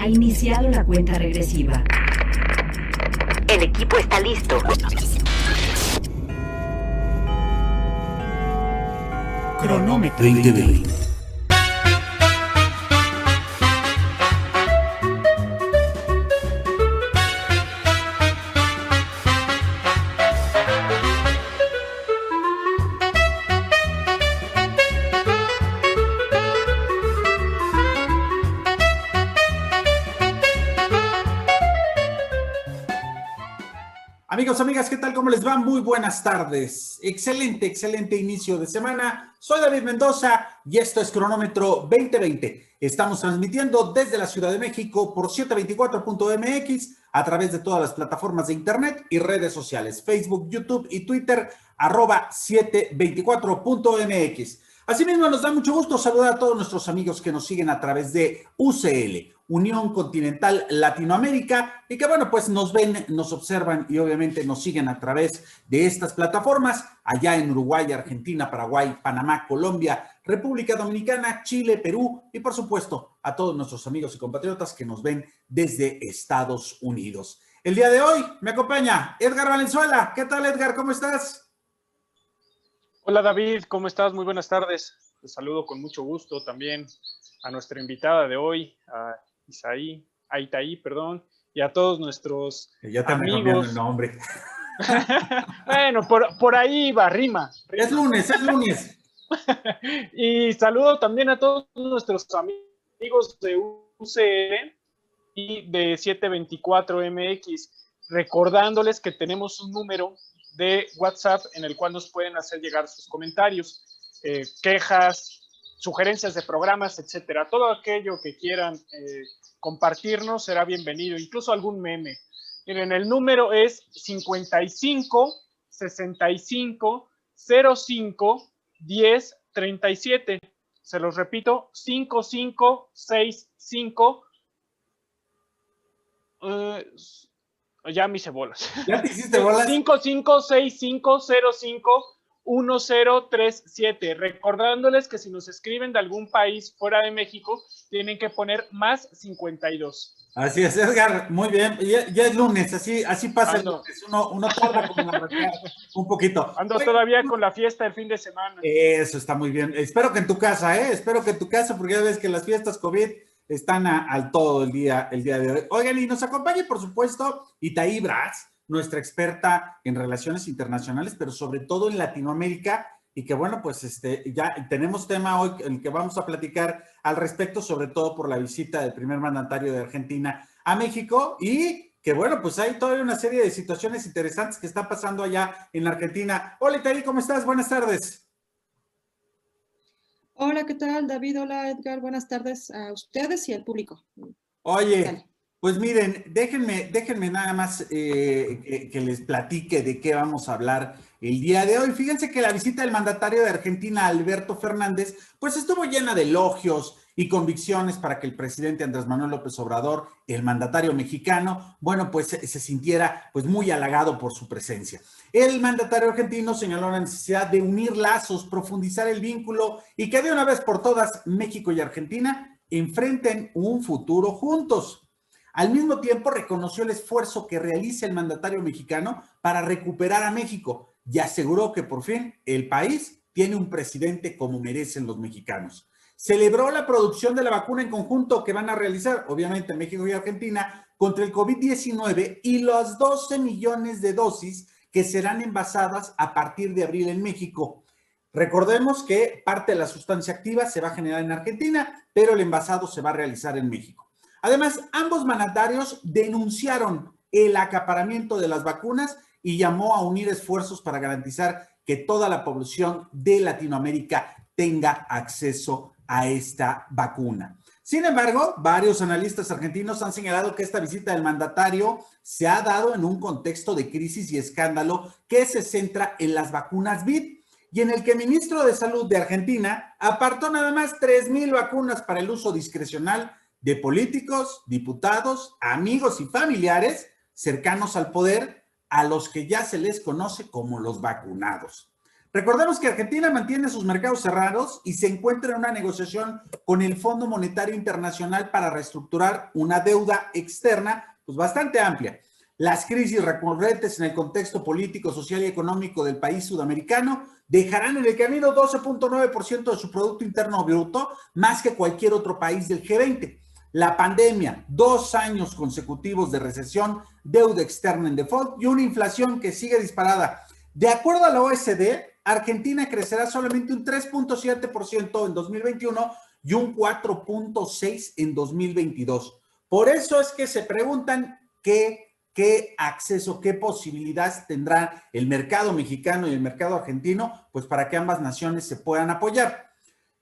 Ha iniciado la cuenta regresiva. El equipo está listo. Cronómetro 2020. Amigos, amigas, ¿qué tal? ¿Cómo les va? Muy buenas tardes. Excelente inicio de semana. Soy David Mendoza y esto es Cronómetro 2020. Estamos transmitiendo desde la Ciudad de México por 724.mx a través de todas las plataformas de internet y redes sociales, Facebook, YouTube y Twitter, @724.mx. Asimismo, nos da mucho gusto saludar a todos nuestros amigos que nos siguen a través de UCL, Unión Continental Latinoamérica, y que bueno, pues nos ven, nos observan y obviamente nos siguen a través de estas plataformas, allá en Uruguay, Argentina, Paraguay, Panamá, Colombia, República Dominicana, Chile, Perú y por supuesto a todos nuestros amigos y compatriotas que nos ven desde Estados Unidos. El día de hoy me acompaña Edgar Valenzuela. ¿Qué tal, Edgar? ¿Cómo estás? Hola David, ¿cómo estás? Muy buenas tardes. Te saludo con mucho gusto también a nuestra invitada de hoy, a Itaí, y a todos nuestros ya te amigos. Me cambiando el nombre. Bueno, por ahí va, rima. Es lunes. Y saludo también a todos nuestros amigos de UCL y de 724MX, recordándoles que tenemos un número de WhatsApp en el cual nos pueden hacer llegar sus comentarios, quejas, sugerencias de programas, etcétera. Todo aquello que quieran compartirnos será bienvenido, incluso algún meme. Miren, el número es 55 65 05 10 37. Se los repito, 55 65 ya me hice bolas. ¿Ya te hiciste bolas? 5565051037. Recordándoles que si nos escriben de algún país fuera de México, tienen que poner más 52. Así es, Edgar, muy bien. Ya es lunes, así pasa el lunes. Uno tarda como arrancar un poquito. Ando todavía con la fiesta del fin de semana. Eso está muy bien. Espero que en tu casa, porque ya ves que las fiestas COVID están al todo el día de hoy. Oigan, y nos acompaña, por supuesto, Itaí Braz, nuestra experta en relaciones internacionales, pero sobre todo en Latinoamérica, y que bueno, pues ya tenemos tema hoy en el que vamos a platicar al respecto, sobre todo por la visita del primer mandatario de Argentina a México, y que bueno, pues hay todavía una serie de situaciones interesantes que están pasando allá en Argentina. Hola, Itaí, ¿cómo estás? Buenas tardes. Hola, ¿qué tal, David? Hola, Edgar. Buenas tardes a ustedes y al público. Oye, Dale. pues miren, déjenme nada más que les platique de qué vamos a hablar el día de hoy. Fíjense que la visita del mandatario de Argentina, Alberto Fernández, pues estuvo llena de elogios y convicciones para que el presidente Andrés Manuel López Obrador, el mandatario mexicano, bueno, pues se sintiera pues muy halagado por su presencia. El mandatario argentino señaló la necesidad de unir lazos, profundizar el vínculo y que de una vez por todas México y Argentina enfrenten un futuro juntos. Al mismo tiempo reconoció el esfuerzo que realiza el mandatario mexicano para recuperar a México y aseguró que por fin el país tiene un presidente como merecen los mexicanos. Celebró la producción de la vacuna en conjunto que van a realizar, obviamente, México y Argentina contra el COVID-19 y los 12 millones de dosis que serán envasadas a partir de abril en México. Recordemos que parte de la sustancia activa se va a generar en Argentina, pero el envasado se va a realizar en México. Además, ambos mandatarios denunciaron el acaparamiento de las vacunas y llamó a unir esfuerzos para garantizar que toda la población de Latinoamérica tenga acceso a esta vacuna. Sin embargo, varios analistas argentinos han señalado que esta visita del mandatario se ha dado en un contexto de crisis y escándalo que se centra en las vacunas COVID y en el que el ministro de Salud de Argentina apartó nada más 3,000 vacunas para el uso discrecional de políticos, diputados, amigos y familiares cercanos al poder, a los que ya se les conoce como los vacunados. Recordemos que Argentina mantiene sus mercados cerrados y se encuentra en una negociación con el Fondo Monetario Internacional para reestructurar una deuda externa pues bastante amplia. Las crisis recurrentes en el contexto político, social y económico del país sudamericano dejarán en el camino 12.9% de su Producto Interno Bruto, más que cualquier otro país del G20. La pandemia, 2 años consecutivos de recesión, deuda externa en default y una inflación que sigue disparada. De acuerdo a la OECD, Argentina crecerá solamente un 3.7% en 2021 y un 4.6% en 2022. Por eso es que se preguntan qué acceso, qué posibilidades tendrá el mercado mexicano y el mercado argentino, pues para que ambas naciones se puedan apoyar.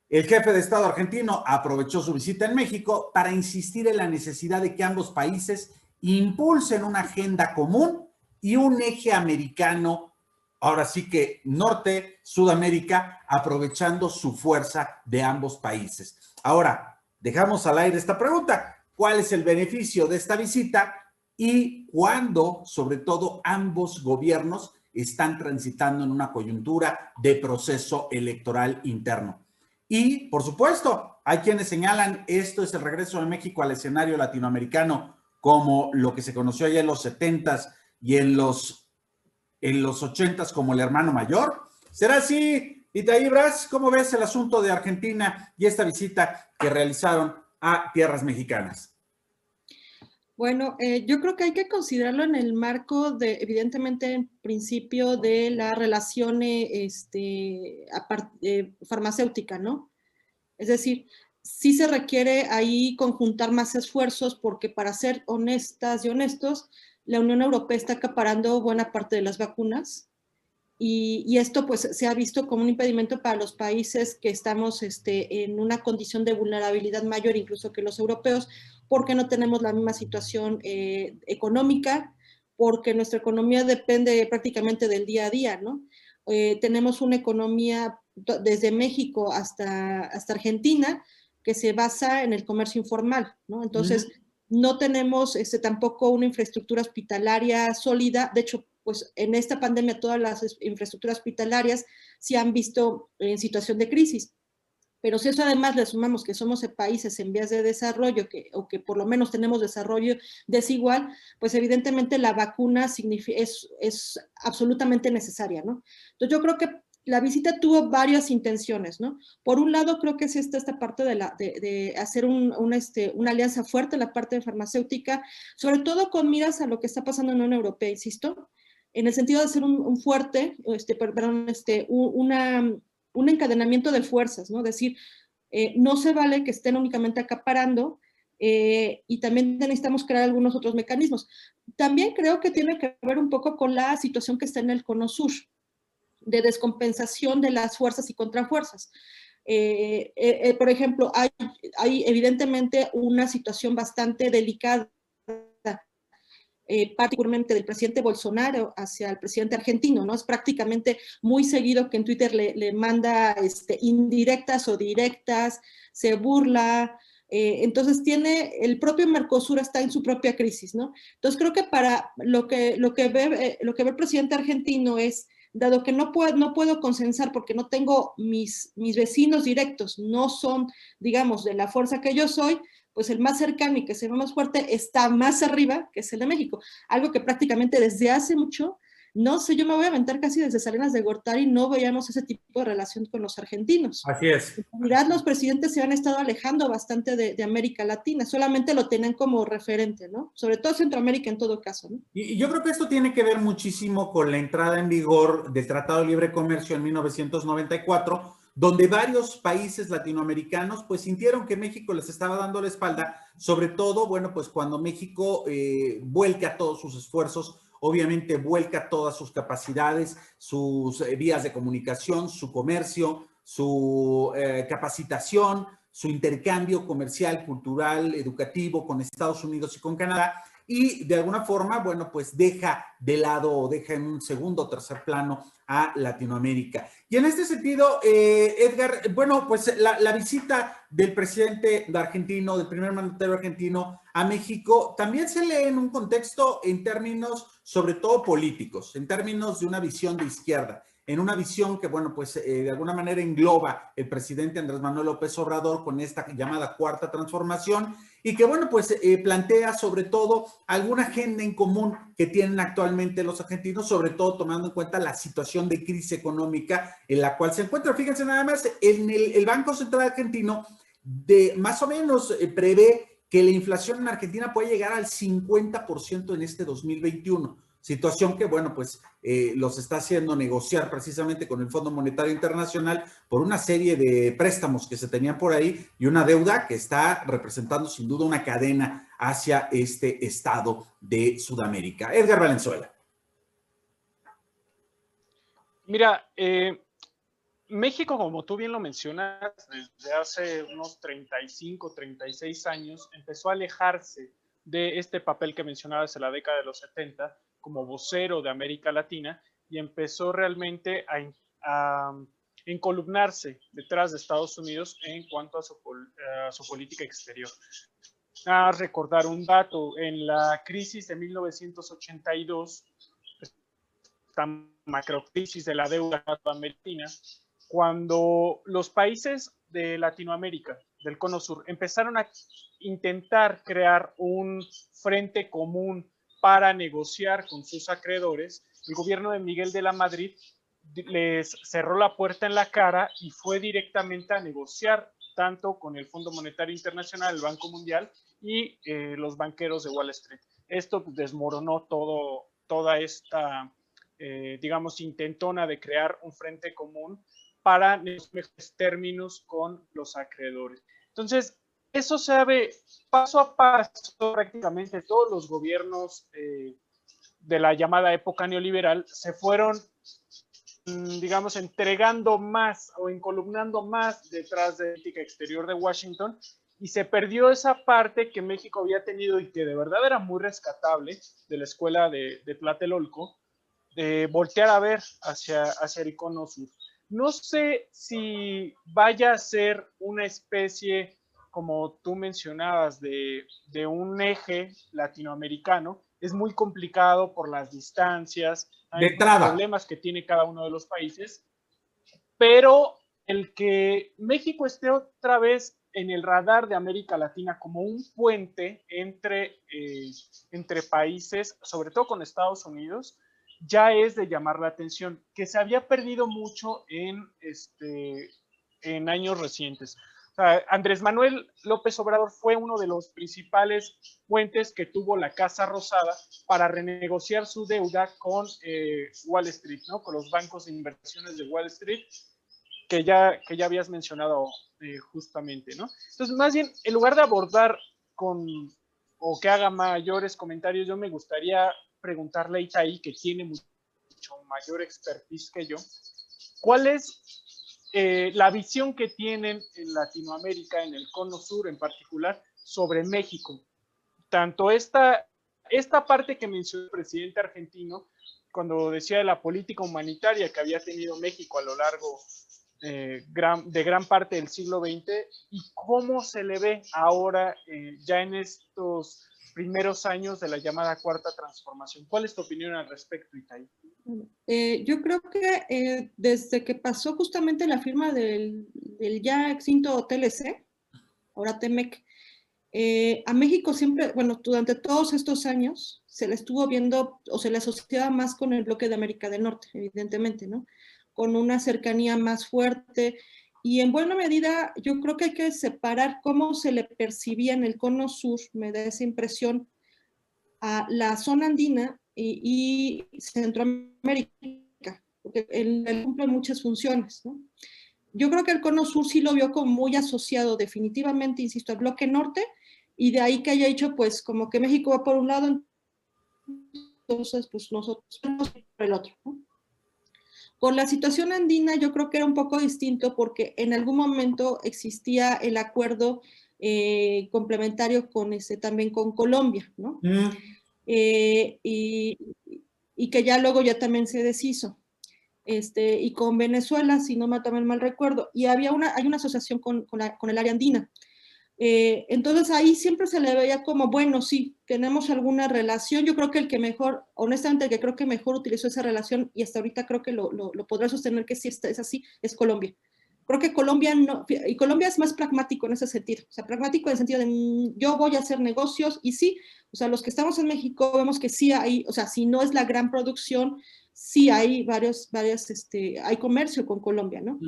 El jefe de Estado argentino aprovechó su visita en México para insistir en la necesidad de que ambos países impulsen una agenda común y un eje americano, ahora sí que Norte, Sudamérica, aprovechando su fuerza de ambos países. Ahora, dejamos al aire esta pregunta. ¿Cuál es el beneficio de esta visita? Y cuándo, sobre todo, ambos gobiernos están transitando en una coyuntura de proceso electoral interno. Y, por supuesto, hay quienes señalan esto es el regreso de México al escenario latinoamericano como lo que se conoció allá en los 70s y en los 80s como el hermano mayor. ¿Será así, Itaí Bras? ¿Cómo ves el asunto de Argentina y esta visita que realizaron a tierras mexicanas? Bueno, yo creo que hay que considerarlo en el marco de, evidentemente, en principio de la relación farmacéutica, ¿no? Es decir, sí se requiere ahí conjuntar más esfuerzos porque, para ser honestas y honestos, la Unión Europea está acaparando buena parte de las vacunas y esto pues se ha visto como un impedimento para los países que estamos en una condición de vulnerabilidad mayor incluso que los europeos, porque no tenemos la misma situación económica, porque nuestra economía depende prácticamente del día a día, ¿no? Tenemos una economía desde México hasta Argentina que se basa en el comercio informal, ¿no? Entonces, no tenemos tampoco una infraestructura hospitalaria sólida. De hecho, pues en esta pandemia todas las infraestructuras hospitalarias se han visto en situación de crisis. Pero si eso además le sumamos que somos países en vías de desarrollo o que por lo menos tenemos desarrollo desigual, pues evidentemente la vacuna es absolutamente necesaria, ¿no? Entonces yo creo que la visita tuvo varias intenciones, ¿no? Por un lado, creo que es esta parte de hacer una alianza fuerte en la parte de farmacéutica, sobre todo con miras a lo que está pasando en la Unión Europea, insisto, en el sentido de hacer un fuerte, un encadenamiento de fuerzas, ¿no? Es decir, no se vale que estén únicamente acaparando y también necesitamos crear algunos otros mecanismos. También creo que tiene que ver un poco con la situación que está en el Cono Sur, de descompensación de las fuerzas y contrafuerzas. Por ejemplo, hay evidentemente una situación bastante delicada, particularmente del presidente Bolsonaro hacia el presidente argentino, ¿no? Es prácticamente muy seguido que en Twitter le manda indirectas o directas, se burla. Entonces el propio Mercosur está en su propia crisis, ¿no? Entonces creo que para lo que ve el presidente argentino es, dado que no puedo consensar porque no tengo mis vecinos directos, no son, digamos, de la fuerza que yo soy, pues el más cercano y que se ve más fuerte está más arriba, que es el de México. Algo que prácticamente desde hace mucho, no sé, yo me voy a aventar casi desde Salinas de Gortari, no veíamos ese tipo de relación con los argentinos. Así es. En realidad los presidentes se han estado alejando bastante de América Latina, solamente lo tenían como referente, ¿no? Sobre todo Centroamérica en todo caso, ¿no? Y yo creo que esto tiene que ver muchísimo con la entrada en vigor del Tratado de Libre Comercio en 1994, donde varios países latinoamericanos pues sintieron que México les estaba dando la espalda, sobre todo, bueno, pues cuando México vuelca todos sus esfuerzos, obviamente vuelca todas sus capacidades, sus vías de comunicación, su comercio, su capacitación, su intercambio comercial, cultural, educativo con Estados Unidos y con Canadá, y de alguna forma, bueno, pues deja de lado o deja en un segundo o tercer plano a Latinoamérica. Y en este sentido, Edgar, bueno, pues la visita del presidente argentino, del primer mandatario argentino a México, también se lee en un contexto en términos sobre todo políticos, en términos de una visión de izquierda. en una visión que, bueno, pues de alguna manera engloba el presidente Andrés Manuel López Obrador con esta llamada cuarta transformación y que, bueno, pues plantea sobre todo alguna agenda en común que tienen actualmente los argentinos, sobre todo tomando en cuenta la situación de crisis económica en la cual se encuentra. Fíjense nada más, en el Banco Central Argentino más o menos prevé que la inflación en Argentina puede llegar al 50% en este 2021. Situación que, bueno, pues los está haciendo negociar precisamente con el Fondo Monetario Internacional por una serie de préstamos que se tenían por ahí y una deuda que está representando sin duda una cadena hacia este estado de Sudamérica. Edgar Valenzuela. Mira, México, como tú bien lo mencionas, desde hace unos 35, 36 años, empezó a alejarse de este papel que mencionabas en la década de los 70 como vocero de América Latina y empezó realmente a encolumnarse detrás de Estados Unidos en cuanto a su política exterior. A recordar un dato, en la crisis de 1982, esta macrocrisis de la deuda americana, cuando los países de Latinoamérica, del Cono Sur, empezaron a intentar crear un frente común para negociar con sus acreedores, el gobierno de Miguel de la Madrid les cerró la puerta en la cara y fue directamente a negociar tanto con el Fondo Monetario Internacional, el Banco Mundial y los banqueros de Wall Street. Esto desmoronó toda esta, digamos, intentona de crear un frente común para mejores términos con los acreedores. Entonces, eso se ve paso a paso, prácticamente todos los gobiernos de la llamada época neoliberal se fueron, digamos, entregando más o encolumnando más detrás de la política exterior de Washington y se perdió esa parte que México había tenido y que de verdad era muy rescatable de la escuela de Tlatelolco, de voltear a ver hacia el Cono Sur. No sé si vaya a ser una especie, como tú mencionabas, de un eje latinoamericano. Es muy complicado por las distancias, hay problemas que tiene cada uno de los países, pero el que México esté otra vez en el radar de América Latina como un puente entre países, sobre todo con Estados Unidos, ya es de llamar la atención, que se había perdido mucho en años recientes. O sea, Andrés Manuel López Obrador fue uno de los principales puentes que tuvo la Casa Rosada para renegociar su deuda con Wall Street, ¿no? Con los bancos de inversiones de Wall Street, que ya habías mencionado justamente, ¿no? Entonces, más bien, en lugar de abordar o que haga mayores comentarios, yo me gustaría preguntarle a Itaí, que tiene mucho mayor expertise que yo, ¿cuál es la visión que tienen en Latinoamérica, en el Cono Sur en particular, sobre México? Tanto esta parte que mencionó el presidente argentino, cuando decía de la política humanitaria que había tenido México a lo largo de gran parte del siglo XX, y cómo se le ve ahora ya en estos primeros años de la llamada cuarta transformación. ¿Cuál es tu opinión al respecto, Itaí? Yo creo que desde que pasó justamente la firma del ya extinto TLC, ahora TEMEC, a México siempre, bueno, durante todos estos años se le estuvo viendo o se le asociaba más con el bloque de América del Norte, evidentemente, ¿no? Con una cercanía más fuerte y en buena medida yo creo que hay que separar cómo se le percibía en el Cono Sur, me da esa impresión, a la zona andina y Centroamérica, porque él cumple muchas funciones, ¿no? Yo creo que el Cono Sur sí lo vio como muy asociado definitivamente, insisto, al bloque norte, y de ahí que haya dicho, pues, como que México va por un lado, entonces, pues, nosotros vamos por el otro, ¿no? Con la situación andina yo creo que era un poco distinto porque en algún momento existía el acuerdo complementario también con Colombia, ¿no? Y que ya luego ya también se deshizo. Y con Venezuela, si no me también mal recuerdo, y hay una asociación con el área andina. Entonces ahí siempre se le veía como, bueno, sí, tenemos alguna relación. Yo creo que el que mejor, honestamente, el que creo que mejor utilizó esa relación y hasta ahorita creo que lo podrá sostener que sí es así, es Colombia. Creo que Colombia no, y Colombia es más pragmático en ese sentido, o sea, pragmático en el sentido de yo voy a hacer negocios y sí, o sea, los que estamos en México vemos que sí hay, o sea, si no es la gran producción, sí hay hay comercio con Colombia, ¿no?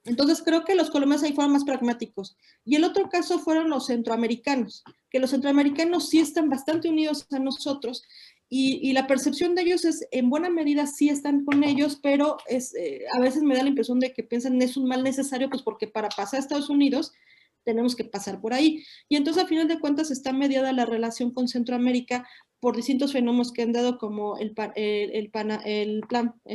Entonces creo que los colombianos ahí fueron más pragmáticos. Y el otro caso fueron los centroamericanos, que los centroamericanos sí están bastante unidos a nosotros y la percepción de ellos es, en buena medida sí están con ellos, pero a veces me da la impresión de que piensan es un mal necesario, pues porque para pasar a Estados Unidos tenemos que pasar por ahí. Y entonces, a final de cuentas, está mediada la relación con Centroamérica por distintos fenómenos que han dado, como el plan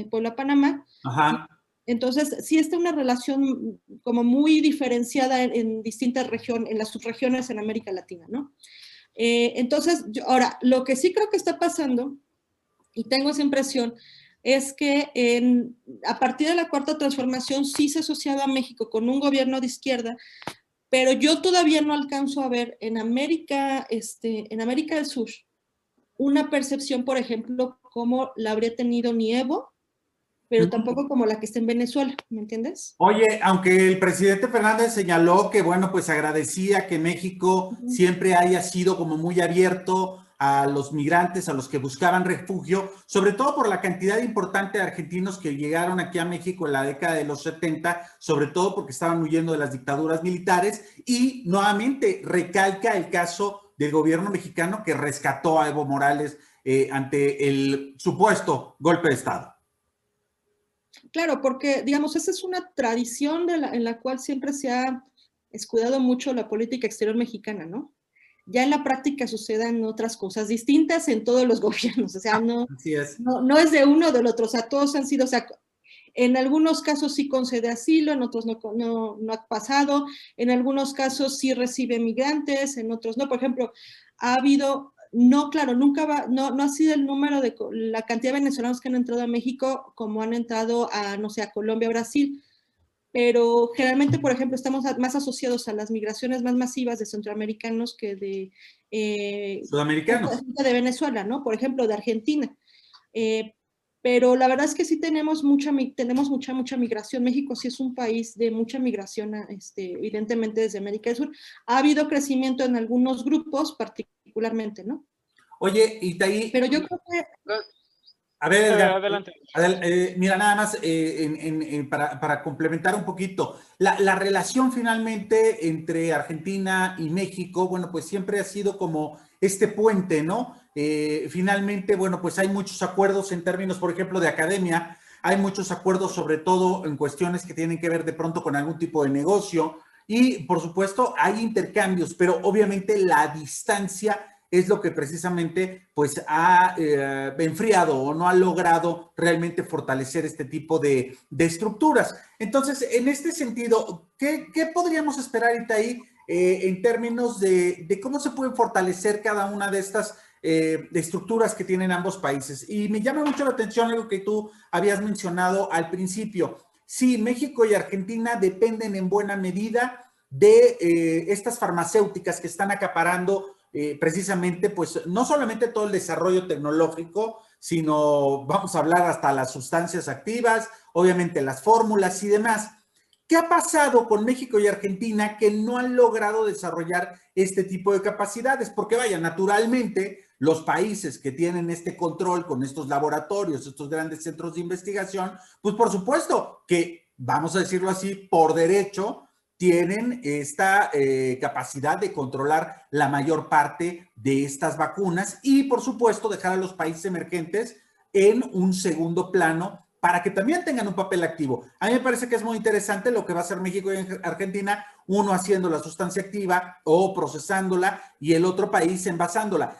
Puebla-Panamá. Ajá. Entonces, sí está una relación como muy diferenciada en distintas regiones, en las subregiones en América Latina, ¿no? Entonces, ahora, lo que sí creo que está pasando, y tengo esa impresión, es que a partir de la Cuarta Transformación sí se asociaba a México con un gobierno de izquierda, pero yo todavía no alcanzo a ver en América del Sur una percepción, por ejemplo, como la habría tenido ni Evo, pero tampoco como la que está en Venezuela, ¿me entiendes? Oye, aunque el presidente Fernández señaló que, bueno, pues agradecía que México siempre haya sido como muy abierto a los migrantes, a los que buscaban refugio, sobre todo por la cantidad importante de argentinos que llegaron aquí a México en la década de los 70, sobre todo porque estaban huyendo de las dictaduras militares, y nuevamente recalca el caso del gobierno mexicano que rescató a Evo Morales ante el supuesto golpe de Estado. Claro, porque, digamos, esa es una tradición en la cual siempre se ha escudado mucho la política exterior mexicana, ¿no? Ya en la práctica suceden otras cosas distintas en todos los gobiernos, o sea, no es de uno o del otro, o sea, todos han sido, o sea, en algunos casos sí concede asilo, en otros no ha pasado, en algunos casos sí recibe migrantes, en otros no. Por ejemplo, ha habido... No, claro, no ha sido el número de la cantidad de venezolanos que han entrado a México como han entrado a, no sé, a Colombia o Brasil, pero generalmente, por ejemplo, estamos más asociados a las migraciones más masivas de centroamericanos que de sudamericanos. De Venezuela, ¿no? Por ejemplo, de Argentina. Pero la verdad es que sí tenemos mucha migración. México sí es un país de mucha migración, evidentemente desde América del Sur. Ha habido crecimiento en algunos grupos, particularmente, ¿no? Oye, Itaí. Pero yo creo que... A ver, Edgar, adelante. Mira, nada más para complementar un poquito, la relación finalmente entre Argentina y México, bueno, pues siempre ha sido como este puente, ¿no? Finalmente, bueno, pues hay muchos acuerdos en términos, por ejemplo, de academia, hay muchos acuerdos sobre todo en cuestiones que tienen que ver de pronto con algún tipo de negocio y, por supuesto, hay intercambios, pero obviamente la distancia es lo que precisamente pues ha enfriado o no ha logrado realmente fortalecer este tipo de estructuras. Entonces, en este sentido, ¿qué podríamos esperar, Itaí, en términos de cómo se pueden fortalecer cada una de estas estructuras que tienen ambos países? Y me llama mucho la atención algo que tú habías mencionado al principio. Sí, México y Argentina dependen en buena medida de estas farmacéuticas que están acaparando precisamente, pues, no solamente todo el desarrollo tecnológico, sino, vamos a hablar hasta las sustancias activas, obviamente las fórmulas y demás. ¿Qué ha pasado con México y Argentina que no han logrado desarrollar este tipo de capacidades? Porque vaya, naturalmente, los países que tienen este control con estos laboratorios, estos grandes centros de investigación, pues por supuesto que, vamos a decirlo así, por derecho, tienen esta capacidad de controlar la mayor parte de estas vacunas y, por supuesto, dejar a los países emergentes en un segundo plano para que también tengan un papel activo. A mí me parece que es muy interesante lo que va a hacer México y Argentina, uno haciendo la sustancia activa o procesándola y el otro país envasándola.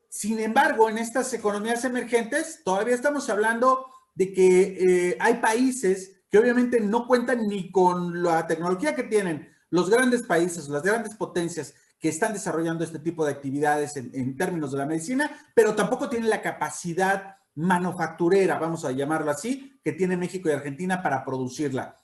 Sin embargo, en estas economías emergentes todavía estamos hablando de que hay países que obviamente no cuentan ni con la tecnología que tienen los grandes países, las grandes potencias que están desarrollando este tipo de actividades en términos de la medicina, pero tampoco tienen la capacidad manufacturera, vamos a llamarlo así, que tiene México y Argentina para producirla.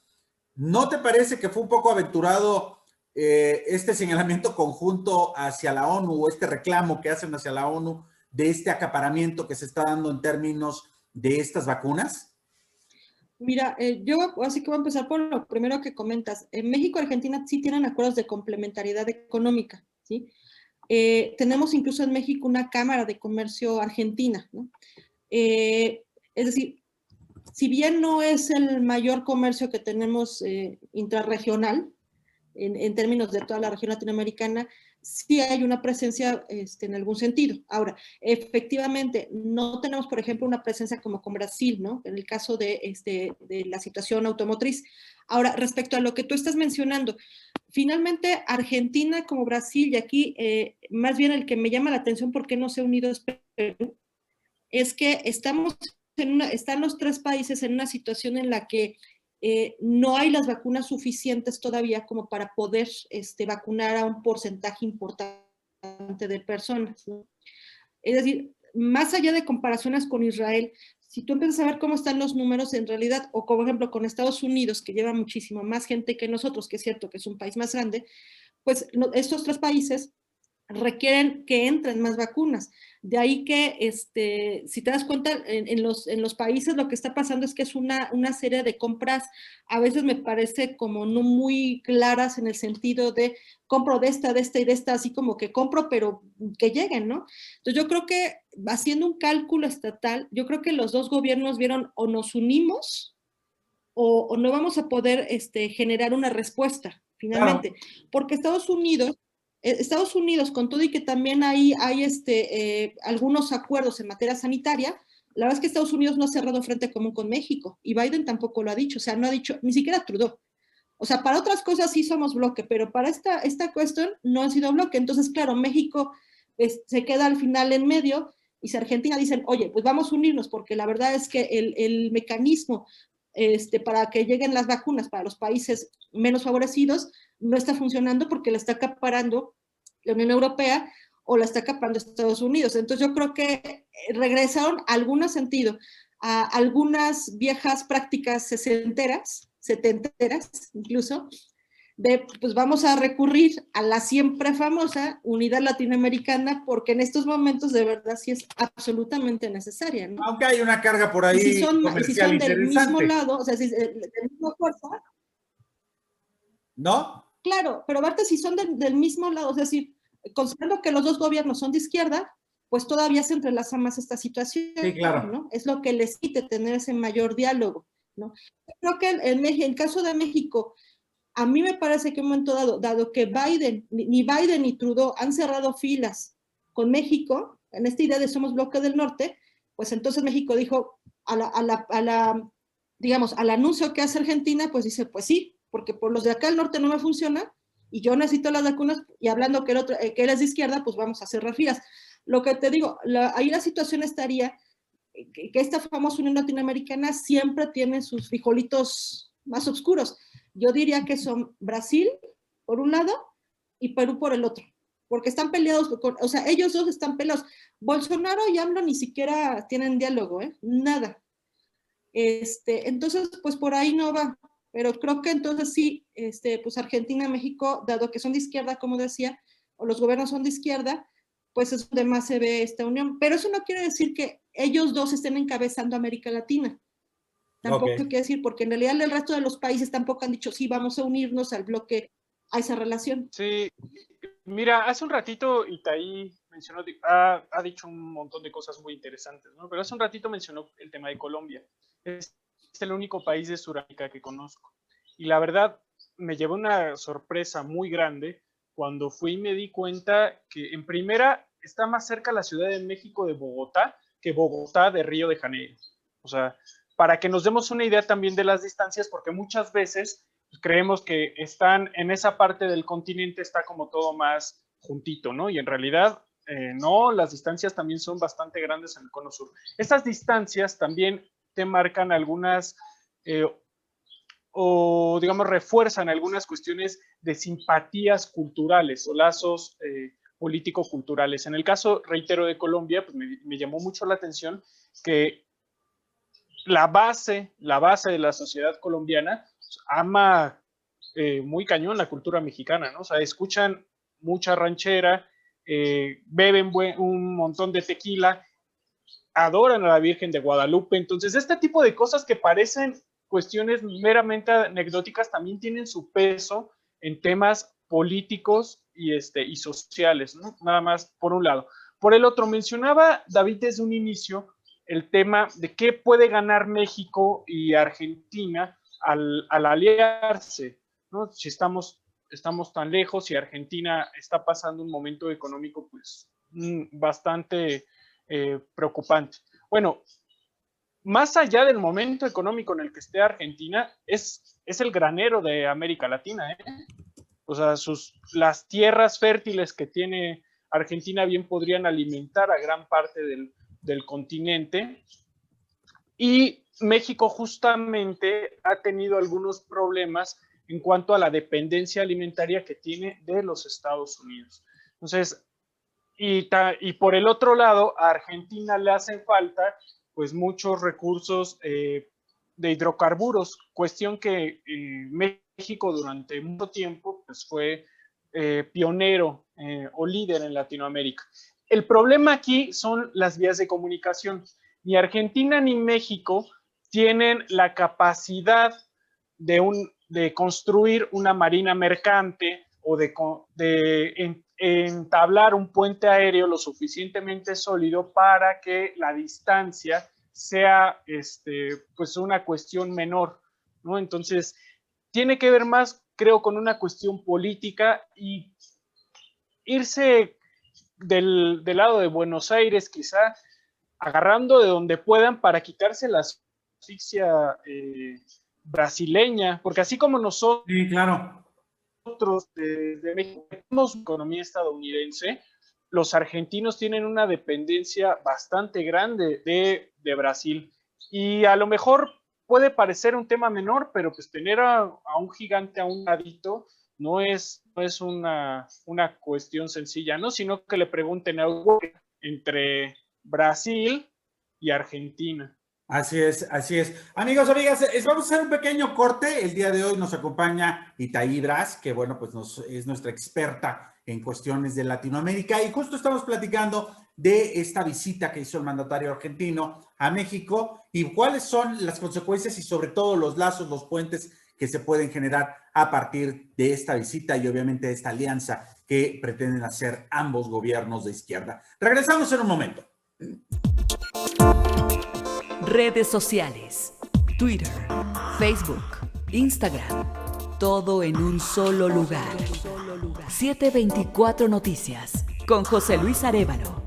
¿No te parece que fue un poco aventurado este señalamiento conjunto hacia la ONU o este reclamo que hacen hacia la ONU de este acaparamiento que se está dando en términos de estas vacunas? Mira, yo así que voy a empezar por lo primero que comentas. En México y Argentina sí tienen acuerdos de complementariedad económica, ¿sí? Tenemos incluso en México una Cámara de Comercio Argentina, ¿no? Es decir, si bien no es el mayor comercio que tenemos intrarregional, en términos de toda la región latinoamericana, sí hay una presencia en algún sentido. Ahora, efectivamente, no tenemos, por ejemplo, una presencia como con Brasil, ¿no? En el caso de la situación automotriz. Ahora, respecto a lo que tú estás mencionando, finalmente Argentina como Brasil, y aquí más bien el que me llama la atención por qué no se ha unido es Perú, es que están los tres países en una situación en la que no hay las vacunas suficientes todavía como para poder vacunar a un porcentaje importante de personas, ¿no? Es decir, más allá de comparaciones con Israel, si tú empiezas a ver cómo están los números en realidad, o por ejemplo con Estados Unidos, que lleva muchísimo más gente que nosotros, que es cierto que es un país más grande, pues estos tres países requieren que entren más vacunas. De ahí que, si te das cuenta, en los países lo que está pasando es que es una serie de compras, a veces me parece como no muy claras en el sentido de compro de esta y de esta, así como que compro, pero que lleguen, ¿no? Entonces yo creo que haciendo un cálculo estatal, yo creo que los dos gobiernos vieron o nos unimos o no vamos a poder generar una respuesta, finalmente. Claro. Porque Estados Unidos, con todo y que también hay algunos acuerdos en materia sanitaria, la verdad es que Estados Unidos no ha cerrado frente común con México, y Biden tampoco lo ha dicho, o sea, no ha dicho, ni siquiera Trudeau. O sea, para otras cosas sí somos bloque, pero para esta cuestión no ha sido bloque. Entonces, claro, México se queda al final en medio, y si Argentina dicen, oye, pues vamos a unirnos, porque la verdad es que el mecanismo para que lleguen las vacunas para los países menos favorecidos no está funcionando porque la está acaparando la Unión Europea o la está acaparando Estados Unidos. Entonces yo creo que regresaron a algún sentido a algunas viejas prácticas setenteras incluso, de pues vamos a recurrir a la siempre famosa unidad latinoamericana porque en estos momentos de verdad sí es absolutamente necesaria, ¿no? Aunque hay una carga por ahí si son comercial del mismo lado, o sea, si de la misma fuerza, ¿no? Claro, pero aparte si son del mismo lado, es decir, considerando que los dos gobiernos son de izquierda, pues todavía se entrelaza más esta situación, sí, claro, ¿no? Es lo que les quite tener ese mayor diálogo, ¿no? Creo que en el caso de México, a mí me parece que en un momento dado que ni Biden ni Trudeau han cerrado filas con México, en esta idea de somos bloque del norte, pues entonces México dijo, digamos, al anuncio que hace Argentina, pues dice, pues sí, porque por los de acá al norte no me funciona, y yo necesito las vacunas, y hablando que él es de izquierda, pues vamos a cerrar filas. Lo que te digo, ahí la situación estaría que esta famosa Unión Latinoamericana siempre tiene sus frijolitos más oscuros. Yo diría que son Brasil, por un lado, y Perú por el otro, porque están peleados, o sea, ellos dos están peleados. Bolsonaro y AMLO ni siquiera tienen diálogo, nada. Entonces, pues por ahí no va, pero creo que entonces sí, pues Argentina, México, dado que son de izquierda, como decía, o los gobiernos son de izquierda, pues es donde más se ve esta unión. Pero eso no quiere decir que ellos dos estén encabezando América Latina. Tampoco quiere decir, porque en realidad el resto de los países tampoco han dicho, sí, vamos a unirnos al bloque, a esa relación. Sí, mira, hace un ratito Itaí mencionó, ha dicho un montón de cosas muy interesantes, ¿no? Pero hace un ratito mencionó el tema de Colombia. Es el único país de Sudamérica que conozco. Y la verdad, me llevó una sorpresa muy grande cuando fui y me di cuenta que en primera está más cerca la Ciudad de México de Bogotá que Bogotá de Río de Janeiro. O sea, para que nos demos una idea también de las distancias, porque muchas veces creemos que están en esa parte del continente, está como todo más juntito, ¿no? Y en realidad, no, las distancias también son bastante grandes en el cono sur. Estas distancias también te marcan algunas, o digamos, refuerzan algunas cuestiones de simpatías culturales o lazos político-culturales. En el caso, reitero, de Colombia, pues me llamó mucho la atención que la base de la sociedad colombiana ama muy cañón la cultura mexicana, ¿no? O sea, escuchan mucha ranchera, beben un montón de tequila, adoran a la Virgen de Guadalupe. Entonces, este tipo de cosas que parecen cuestiones meramente anecdóticas también tienen su peso en temas políticos y sociales, ¿no? Nada más por un lado. Por el otro, mencionaba David desde un inicio el tema de qué puede ganar México y Argentina al aliarse, ¿no? Si estamos tan lejos y Argentina está pasando un momento económico pues bastante preocupante. Bueno, más allá del momento económico en el que esté Argentina, es el granero de América Latina, ¿eh? O sea, las tierras fértiles que tiene Argentina bien podrían alimentar a gran parte del continente. Y México justamente ha tenido algunos problemas en cuanto a la dependencia alimentaria que tiene de los Estados Unidos. Entonces, y por el otro lado, a Argentina le hacen falta pues muchos recursos de hidrocarburos, cuestión que México durante mucho tiempo pues fue pionero o líder en Latinoamérica. El problema aquí son las vías de comunicación. Ni Argentina ni México tienen la capacidad de construir una marina mercante o de entablar un puente aéreo lo suficientemente sólido para que la distancia sea pues una cuestión menor, ¿no? Entonces, tiene que ver más, creo, con una cuestión política y irse del lado de Buenos Aires, quizá agarrando de donde puedan para quitarse la asfixia brasileña, porque así como nosotros, sí, claro, desde México tenemos una economía estadounidense, los argentinos tienen una dependencia bastante grande de Brasil, y a lo mejor puede parecer un tema menor, pero pues tener a un gigante a un ladito no es una cuestión sencilla, ¿no? Sino que le pregunten a Europa entre Brasil y Argentina. así es, así es. Amigos, amigas, vamos a hacer un pequeño corte. El día de hoy nos acompaña Itaí Bras, que bueno, pues es nuestra experta en cuestiones de Latinoamérica, y justo estamos platicando de esta visita que hizo el mandatario argentino a México y cuáles son las consecuencias y sobre todo los lazos, los puentes que se pueden generar a partir de esta visita y obviamente de esta alianza que pretenden hacer ambos gobiernos de izquierda. Regresamos en un momento. Redes sociales, Twitter, Facebook, Instagram, todo en un solo lugar. 724 Noticias, con José Luis Arévalo.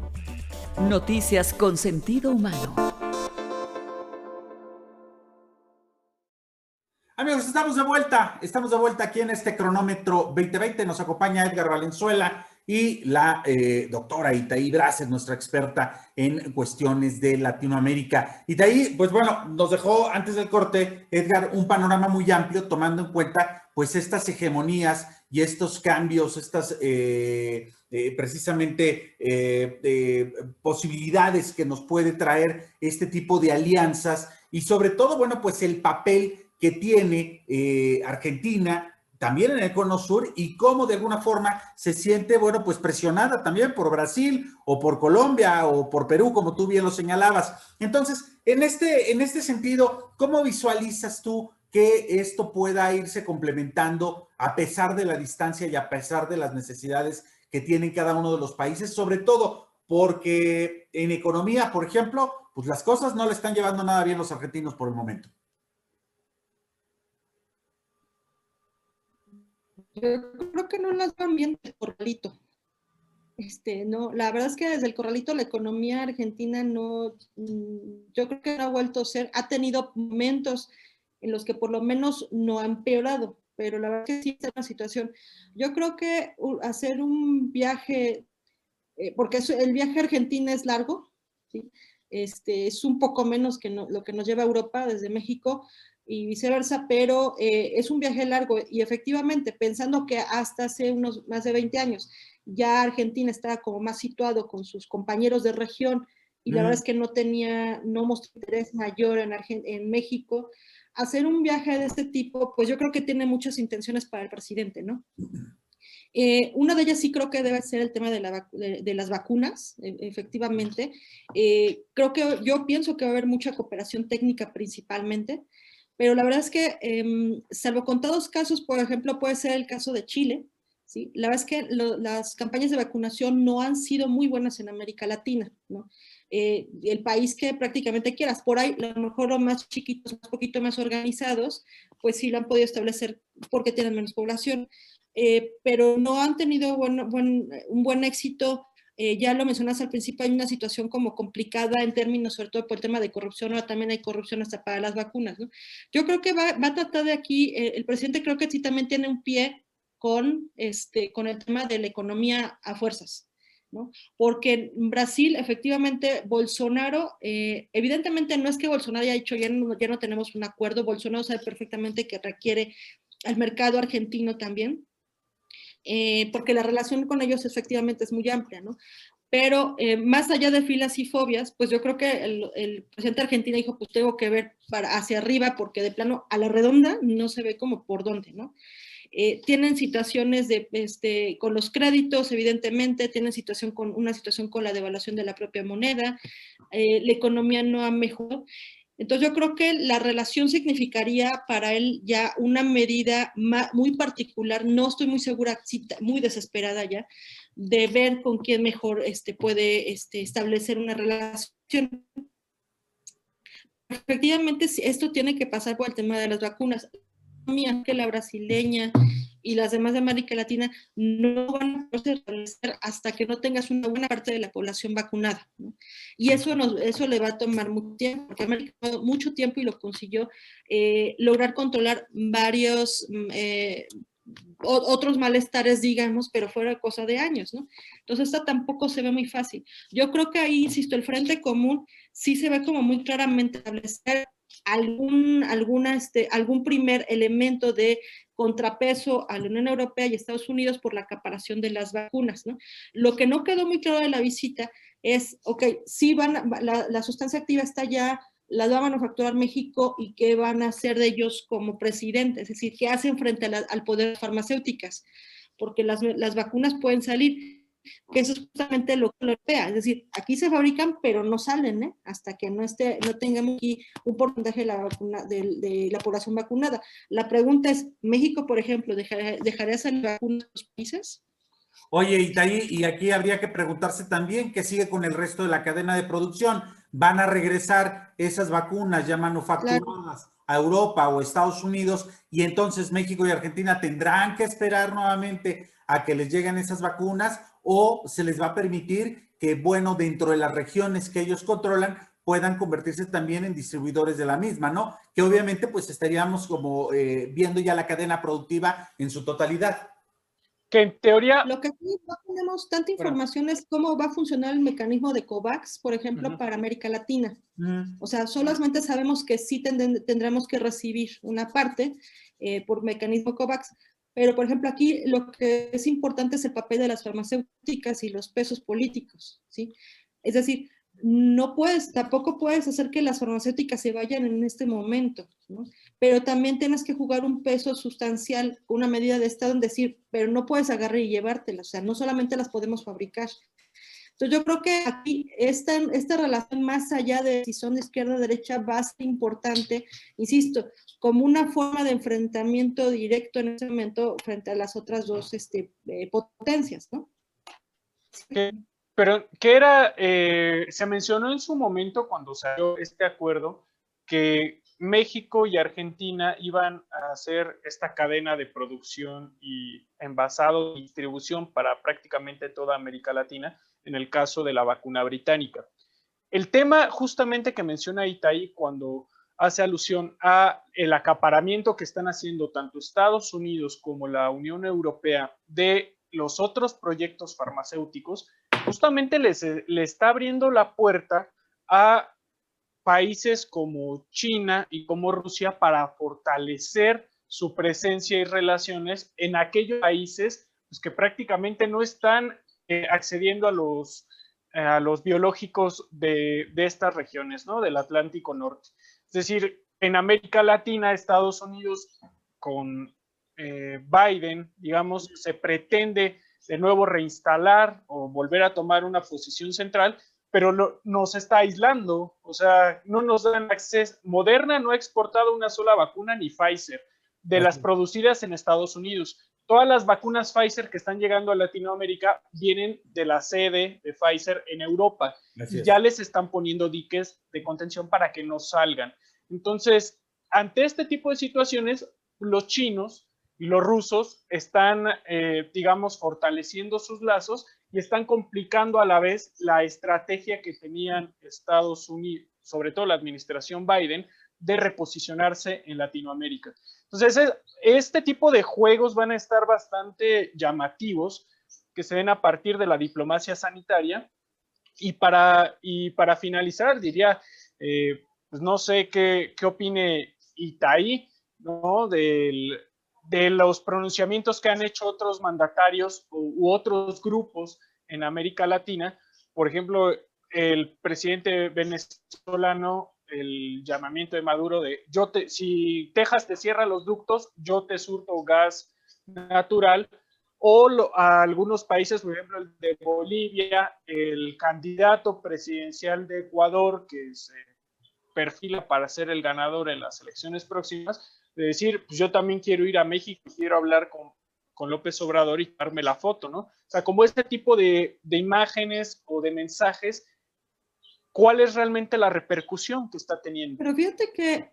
Noticias con sentido humano. Amigos, estamos de vuelta aquí en este cronómetro 2020. Nos acompaña Edgar Valenzuela y la doctora Itaí Bras, nuestra experta en cuestiones de Latinoamérica. Itaí, pues bueno, nos dejó antes del corte, Edgar, un panorama muy amplio, tomando en cuenta pues estas hegemonías y estos cambios, estas precisamente posibilidades que nos puede traer este tipo de alianzas y sobre todo, bueno, pues el papel que tiene Argentina también en el Cono Sur y cómo de alguna forma se siente, bueno, pues presionada también por Brasil o por Colombia o por Perú, como tú bien lo señalabas. Entonces, en este sentido, ¿cómo visualizas tú que esto pueda irse complementando a pesar de la distancia y a pesar de las necesidades que tienen cada uno de los países? Sobre todo porque en economía, por ejemplo, pues las cosas no le están llevando nada bien los argentinos por el momento. Yo creo que no las van bien del corralito. No, la verdad es que desde el corralito la economía argentina no, yo creo que no ha vuelto a ser, ha tenido momentos en los que por lo menos no ha empeorado, pero la verdad es que sí está en una situación. Yo creo que hacer un viaje, porque el viaje a Argentina es largo, ¿sí? Es un poco menos que lo que nos lleva a Europa desde México, y viceversa, pero es un viaje largo y efectivamente, pensando que hasta hace unos más de 20 años ya Argentina estaba como más situado con sus compañeros de región y la verdad es que no mostró interés mayor en México. Hacer un viaje de este tipo, pues yo creo que tiene muchas intenciones para el presidente, ¿no? Una de ellas sí creo que debe ser el tema de las vacunas, efectivamente. Yo pienso que va a haber mucha cooperación técnica principalmente, pero la verdad es que, salvo contados casos, por ejemplo, puede ser el caso de Chile, ¿sí? La verdad es que las campañas de vacunación no han sido muy buenas en América Latina, ¿no? El país que prácticamente quieras, por ahí, a lo mejor los más chiquitos, un poquito más organizados, pues sí lo han podido establecer porque tienen menos población. Pero no han tenido un buen éxito. Ya lo mencionaste al principio, hay una situación como complicada en términos, sobre todo por el tema de corrupción, ahora también hay corrupción hasta para las vacunas, ¿no? Yo creo que va a tratar de aquí, el presidente creo que sí también tiene un pie con el tema de la economía a fuerzas, ¿no? Porque en Brasil, efectivamente, Bolsonaro, evidentemente no es que Bolsonaro haya dicho ya no tenemos un acuerdo, Bolsonaro sabe perfectamente que requiere al mercado argentino también, porque la relación con ellos efectivamente es muy amplia, ¿no? Pero más allá de filas y fobias, pues yo creo que el presidente argentino dijo, pues tengo que ver hacia arriba, porque de plano a la redonda no se ve como por dónde, ¿no? Tienen situaciones con los créditos, evidentemente, tienen una situación con la devaluación de la propia moneda, la economía no ha mejorado. Entonces yo creo que la relación significaría para él ya una medida muy particular, no estoy muy segura, muy desesperada ya, de ver con quién mejor puede establecer una relación. Efectivamente, esto tiene que pasar por el tema de las vacunas. Que la brasileña y las demás de América Latina no van a poder establecer hasta que no tengas una buena parte de la población vacunada, ¿no? Y eso le va a tomar mucho tiempo, porque América tomó mucho tiempo y lo consiguió lograr controlar varios otros malestares, digamos, pero fuera cosa de años, ¿no? Entonces, esta tampoco se ve muy fácil. Yo creo que ahí, insisto, el Frente Común sí se ve como muy claramente establecer algún primer elemento de contrapeso a la Unión Europea y Estados Unidos por la acaparación de las vacunas, ¿no? Lo que no quedó muy claro de la visita es, ok, sí la sustancia activa está ya, la va a manufacturar México y qué van a hacer de ellos como presidentes, es decir, qué hacen frente al poder de las farmacéuticas, porque las vacunas pueden salir, que eso es justamente lo que europea, es decir, aquí se fabrican pero no salen, ¿eh? Hasta que no tengamos aquí un porcentaje de la población vacunada. La pregunta es, ¿México, por ejemplo, dejaría salir vacunas a los países? Oye, Itaí, y aquí habría que preguntarse también qué sigue con el resto de la cadena de producción. ¿Van a regresar esas vacunas ya manufacturadas a Europa o Estados Unidos? Y entonces México y Argentina tendrán que esperar nuevamente a que les lleguen esas vacunas, o se les va a permitir que, bueno, dentro de las regiones que ellos controlan, puedan convertirse también en distribuidores de la misma, ¿no? Que obviamente pues estaríamos como viendo ya la cadena productiva en su totalidad. Que en teoría... Lo que sí no tenemos tanta información es cómo va a funcionar el mecanismo de COVAX, por ejemplo, para América Latina. O sea, solamente sabemos que sí tendremos que recibir una parte por mecanismo COVAX, pero, por ejemplo, aquí lo que es importante es el papel de las farmacéuticas y los pesos políticos, ¿sí? Es decir, tampoco puedes hacer que las farmacéuticas se vayan en este momento, ¿no? Pero también tienes que jugar un peso sustancial, una medida de Estado en decir, pero no puedes agarrar y llevártelas, o sea, no solamente las podemos fabricar. Entonces yo creo que aquí esta relación, más allá de si son de izquierda o derecha, va a ser importante, insisto, como una forma de enfrentamiento directo en ese momento frente a las otras dos potencias, ¿no? Pero que era, se mencionó en su momento cuando salió este acuerdo que México y Argentina iban a hacer esta cadena de producción y envasado y distribución para prácticamente toda América Latina, en el caso de la vacuna británica. El tema justamente que menciona Itaí cuando hace alusión a el acaparamiento que están haciendo tanto Estados Unidos como la Unión Europea de los otros proyectos farmacéuticos, justamente le está abriendo la puerta a países como China y como Rusia para fortalecer su presencia y relaciones en aquellos países pues, que prácticamente no están accediendo a los a los biológicos de estas regiones, ¿no? Del Atlántico Norte. Es decir, en América Latina, Estados Unidos, con Biden, digamos, se pretende de nuevo reinstalar o volver a tomar una posición central, pero nos está aislando, o sea, no nos dan acceso. Moderna no ha exportado una sola vacuna, ni Pfizer, de las producidas en Estados Unidos. Todas las vacunas Pfizer que están llegando a Latinoamérica vienen de la sede de Pfizer en Europa. Y ya les están poniendo diques de contención para que no salgan. Entonces, ante este tipo de situaciones, los chinos y los rusos están, digamos, fortaleciendo sus lazos y están complicando a la vez la estrategia que tenían Estados Unidos, sobre todo la administración Biden, de reposicionarse en Latinoamérica. Entonces, este tipo de juegos van a estar bastante llamativos, que se ven a partir de la diplomacia sanitaria. Y para finalizar, diría, pues no sé qué opine Itaí, ¿no? De los pronunciamientos que han hecho otros mandatarios u otros grupos en América Latina. Por ejemplo, el presidente venezolano, el llamamiento de Maduro de si Texas te cierra los ductos, yo te surto gas natural, o a algunos países, por ejemplo el de Bolivia, el candidato presidencial de Ecuador, que se perfila para ser el ganador en las elecciones próximas, de decir, pues yo también quiero ir a México, quiero hablar con López Obrador y darme la foto, ¿no? O sea, como este tipo de imágenes o de mensajes, ¿cuál es realmente la repercusión que está teniendo? Pero fíjate que,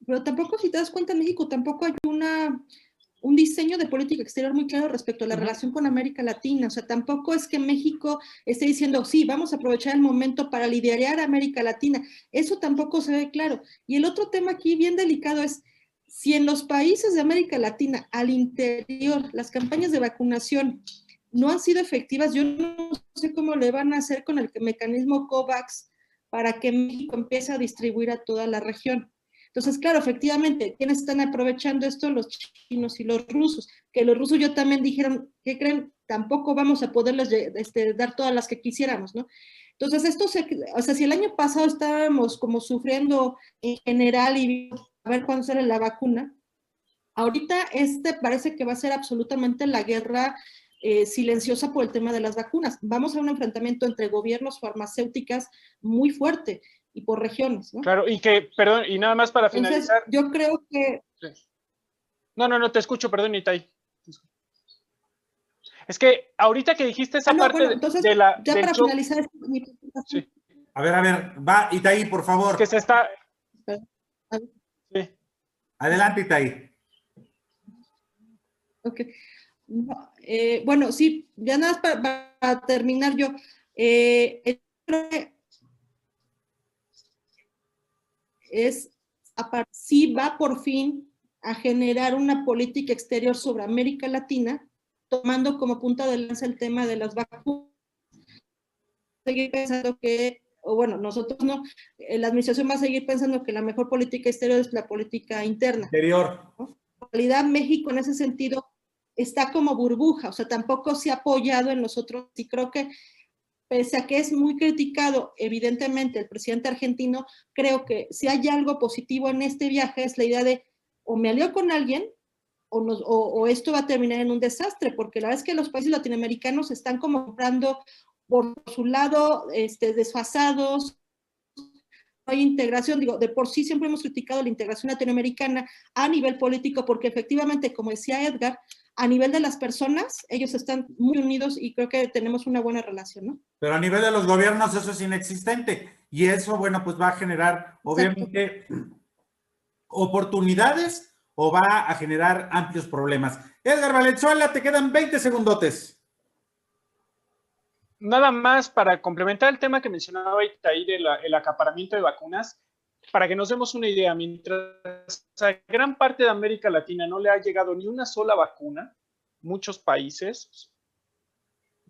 pero tampoco, si te das cuenta, en México tampoco hay un diseño de política exterior muy claro respecto a la relación con América Latina. O sea, tampoco es que México esté diciendo, sí, vamos a aprovechar el momento para liderar a América Latina. Eso tampoco se ve claro. Y el otro tema aquí bien delicado es, si en los países de América Latina, al interior, las campañas de vacunación no han sido efectivas, yo no sé cómo le van a hacer con el mecanismo COVAX para que México empiece a distribuir a toda la región. Entonces, claro, efectivamente, ¿quiénes están aprovechando esto? Los chinos y los rusos, que los rusos yo también dijeron, ¿qué creen? Tampoco vamos a poderles dar todas las que quisiéramos, ¿no? Entonces, o sea, si el año pasado estábamos como sufriendo en general y a ver cuándo sale la vacuna, ahorita parece que va a ser absolutamente la guerra silenciosa por el tema de las vacunas. Vamos a un enfrentamiento entre gobiernos farmacéuticas muy fuerte y por regiones, ¿no? Claro, perdón, y nada más para finalizar. Entonces, yo creo que... Sí. No, te escucho, perdón, Itai. Es que ahorita que dijiste esa parte bueno, entonces, de la... Ya para finalizar... Sí. A ver, va, Itai, por favor. Que se está... Sí. Adelante, Itai. Ok. Bueno, sí, ya nada más para terminar yo. Sí va por fin a generar una política exterior sobre América Latina, tomando como punta de lanza el tema de las vacunas. Seguir pensando nosotros no, la administración va a seguir pensando que la mejor política exterior es la política interna. Exterior. ¿No? En realidad, México en ese sentido está como burbuja, o sea, tampoco se ha apoyado en los otros, y creo que pese a que es muy criticado, evidentemente, el presidente argentino, creo que si hay algo positivo en este viaje es la idea de o me alío con alguien o esto va a terminar en un desastre, porque la verdad es que los países latinoamericanos están como comprando por su lado desfasados, no hay integración, digo, de por sí siempre hemos criticado la integración latinoamericana a nivel político, porque efectivamente, como decía Edgar, a nivel de las personas, ellos están muy unidos y creo que tenemos una buena relación, ¿no? Pero a nivel de los gobiernos eso es inexistente y eso, bueno, pues va a generar, obviamente, oportunidades o va a generar amplios problemas. Edgar Valenzuela, te quedan 20 segundotes. Nada más para complementar el tema que mencionaba Itaí del acaparamiento de vacunas, para que nos demos una idea, mientras a gran parte de América Latina no le ha llegado ni una sola vacuna, muchos países,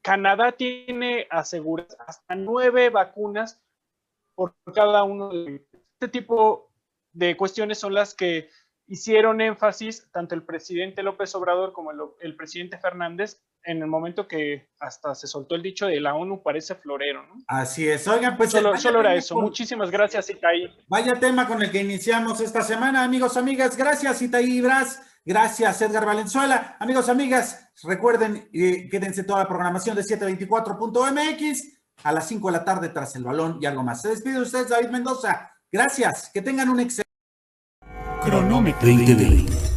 Canadá tiene aseguradas hasta 9 vacunas por cada uno de este tipo de cuestiones son las que hicieron énfasis tanto el presidente López Obrador como el presidente Fernández en el momento que hasta se soltó el dicho de la ONU parece florero, ¿no? Así es. Oigan, pues Solo era eso. Muchísimas gracias, Itaí. Vaya tema con el que iniciamos esta semana, amigos, amigas. Gracias, Itaí Bras. Gracias, Edgar Valenzuela. Amigos, amigas, recuerden, quédense toda la programación de 724.mx a las 5 de la tarde tras el balón y algo más. Se despide de ustedes, David Mendoza. Gracias. Que tengan un excelente Cronómetro 2020.